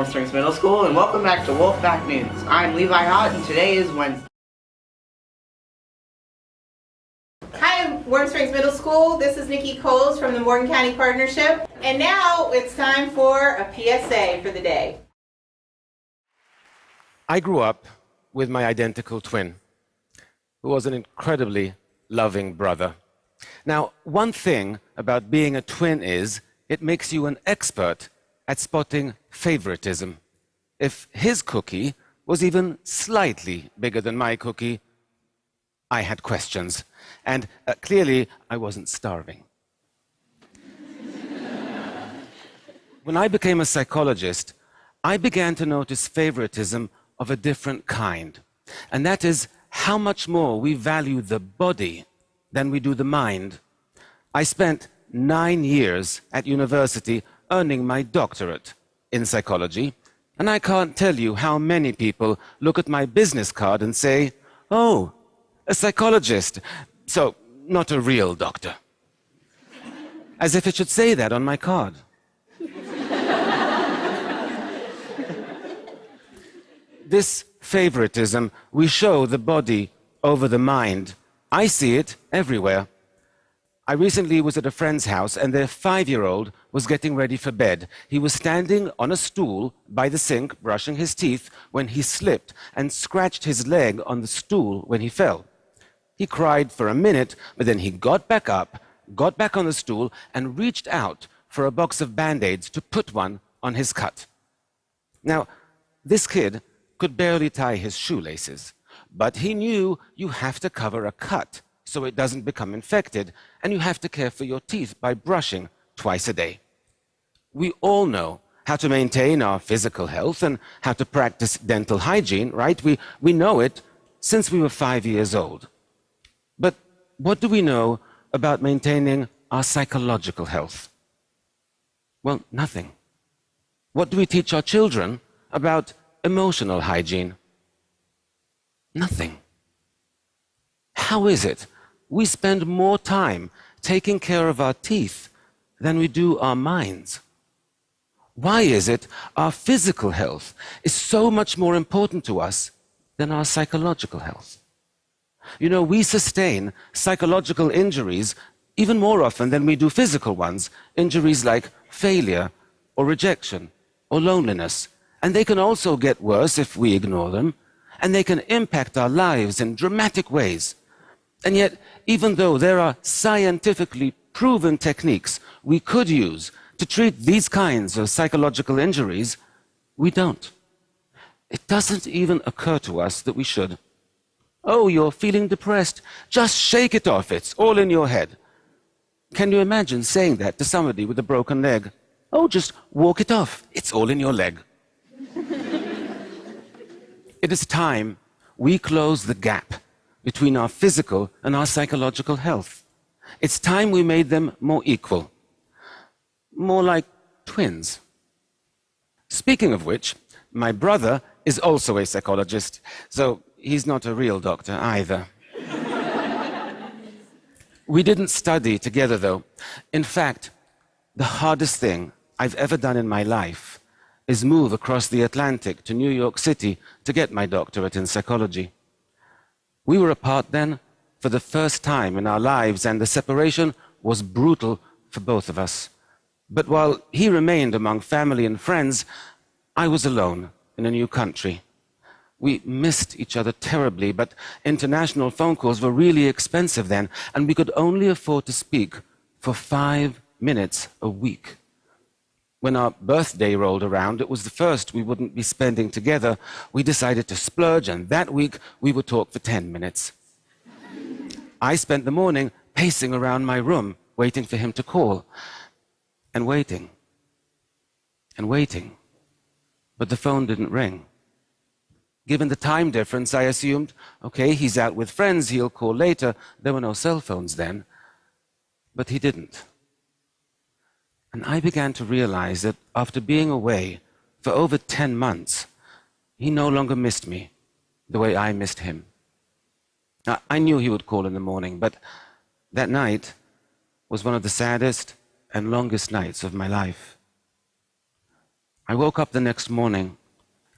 Warm Springs Middle School, and welcome back to WolfPack News. I'm Levi Hott, and today is Wednesday. Hi, Warm Springs Middle School. This is Nikki Coles from the Morgan County Partnership. And now it's time for a PSA for the day. I grew up with my identical twin, who was an incredibly loving brother. Now, one thing about being a twin is it makes you an expert at spotting favoritism. If his cookie was even slightly bigger than my cookie, I had questions. And clearly, I wasn't starving. When I became a psychologist, I began to notice favoritism of a different kind. And that is how much more we value the body than we do the mind. I spent 9 years at university earning my doctorate in psychology, and I can't tell you how many people look at my business card and say, "Oh, a psychologist, so not a real doctor." As if it should say that on my card. This favoritism, we show the body over the mind. I see it everywhere. I recently was at a friend's house, and their 5-year-old was getting ready for bed. He was standing on a stool by the sink, brushing his teeth, when he slipped and scratched his leg on the stool when he fell. He cried for a minute, but then he got back up, got back on the stool, and reached out for a box of Band-Aids to put one on his cut. Now, this kid could barely tie his shoelaces, but he knew you have to cover a cut so it doesn't become infected, and you have to care for your teeth by brushing twice a day. We all know how to maintain our physical health and how to practice dental hygiene, right? We know it since we were 5 years old. But what do we know about maintaining our psychological health? Well, nothing. What do we teach our children about emotional hygiene? Nothing. How is it we spend more time taking care of our teeth than we do our minds? Why is it our physical health is so much more important to us than our psychological health? You know, we sustain psychological injuries even more often than we do physical ones, injuries like failure or rejection or loneliness. And they can also get worse if we ignore them, and they can impact our lives in dramatic ways. And yet, even though there are scientifically proven techniques we could use to treat these kinds of psychological injuries, we don't. It doesn't even occur to us that we should. "Oh, you're feeling depressed. Just shake it off. It's all in your head." Can you imagine saying that to somebody with a broken leg? "Oh, just walk it off. It's all in your leg." It is time we close the gap between our physical and our psychological health. It's time we made them more equal, more like twins. Speaking of which, my brother is also a psychologist, so he's not a real doctor either. We didn't study together, though. In fact, the hardest thing I've ever done in my life is move across the Atlantic to New York City to get my doctorate in psychology. We were apart then for the first time in our lives, and the separation was brutal for both of us. But while he remained among family and friends, I was alone in a new country. We missed each other terribly, but international phone calls were really expensive then, and we could only afford to speak for 5 minutes a week. When our birthday rolled around, it was the first we wouldn't be spending together. We decided to splurge, and that week we would talk for 10 minutes. I spent the morning pacing around my room, waiting for him to call, and waiting, and waiting. But the phone didn't ring. Given the time difference, I assumed, okay, he's out with friends, he'll call later. There were no cell phones then. But he didn't. And I began to realize that after being away for over 10 months, he no longer missed me the way I missed him. Now, I knew he would call in the morning, but that night was one of the saddest and longest nights of my life. I woke up the next morning.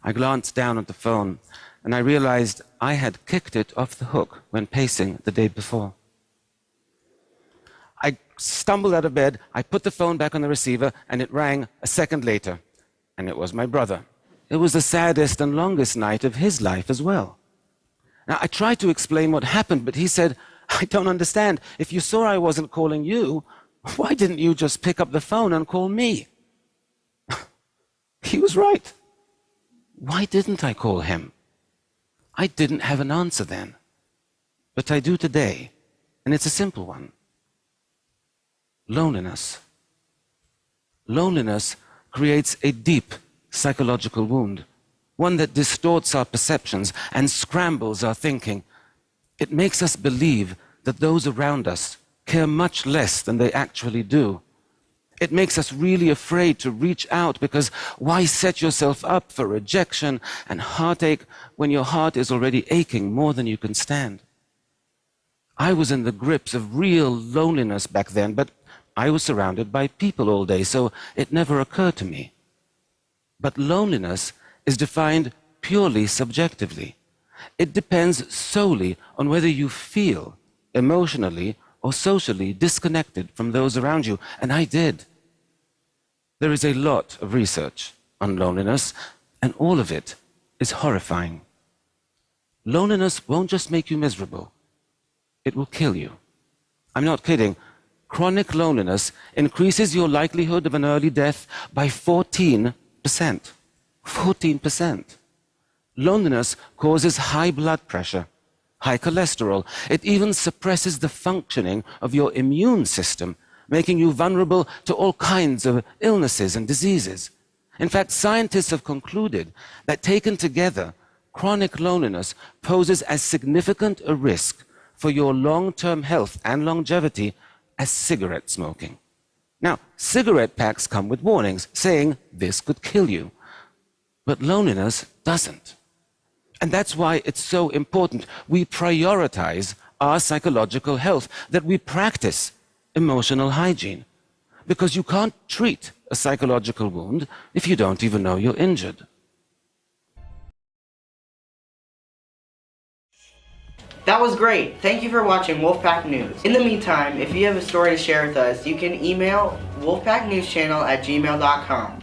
I glanced down at the phone, and I realized I had kicked it off the hook when pacing the day before. I stumbled out of bed, I put the phone back on the receiver, and it rang a second later. And it was my brother. It was the saddest and longest night of his life as well. Now, I tried to explain what happened, but he said, I don't understand. If you saw I wasn't calling you, why didn't you just pick up the phone and call me? He was right. Why didn't I call him? I didn't have an answer then. But I do today, and it's a simple one. Loneliness. Loneliness creates a deep psychological wound, one that distorts our perceptions and scrambles our thinking. It makes us believe that those around us care much less than they actually do. It makes us really afraid to reach out, because why set yourself up for rejection and heartache when your heart is already aching more than you can stand? I was in the grips of real loneliness back then, but I was surrounded by people all day, so it never occurred to me. But loneliness is defined purely subjectively. It depends solely on whether you feel emotionally or socially disconnected from those around you, and I did. There is a lot of research on loneliness, and all of it is horrifying. Loneliness won't just make you miserable, it will kill you. I'm not kidding. Chronic loneliness increases your likelihood of an early death by 14%. 14%. Loneliness causes high blood pressure, high cholesterol. It even suppresses the functioning of your immune system, making you vulnerable to all kinds of illnesses and diseases. In fact, scientists have concluded that taken together, chronic loneliness poses as significant a risk for your long-term health and longevity as cigarette smoking. Now, cigarette packs come with warnings saying this could kill you, but loneliness doesn't. And that's why it's so important we prioritize our psychological health, that we practice emotional hygiene. Because you can't treat a psychological wound if you don't even know you're injured. That was great. Thank you for watching WolfPack News. In the meantime, if you have a story to share with us, you can email wolfpacknewschannel@gmail.com.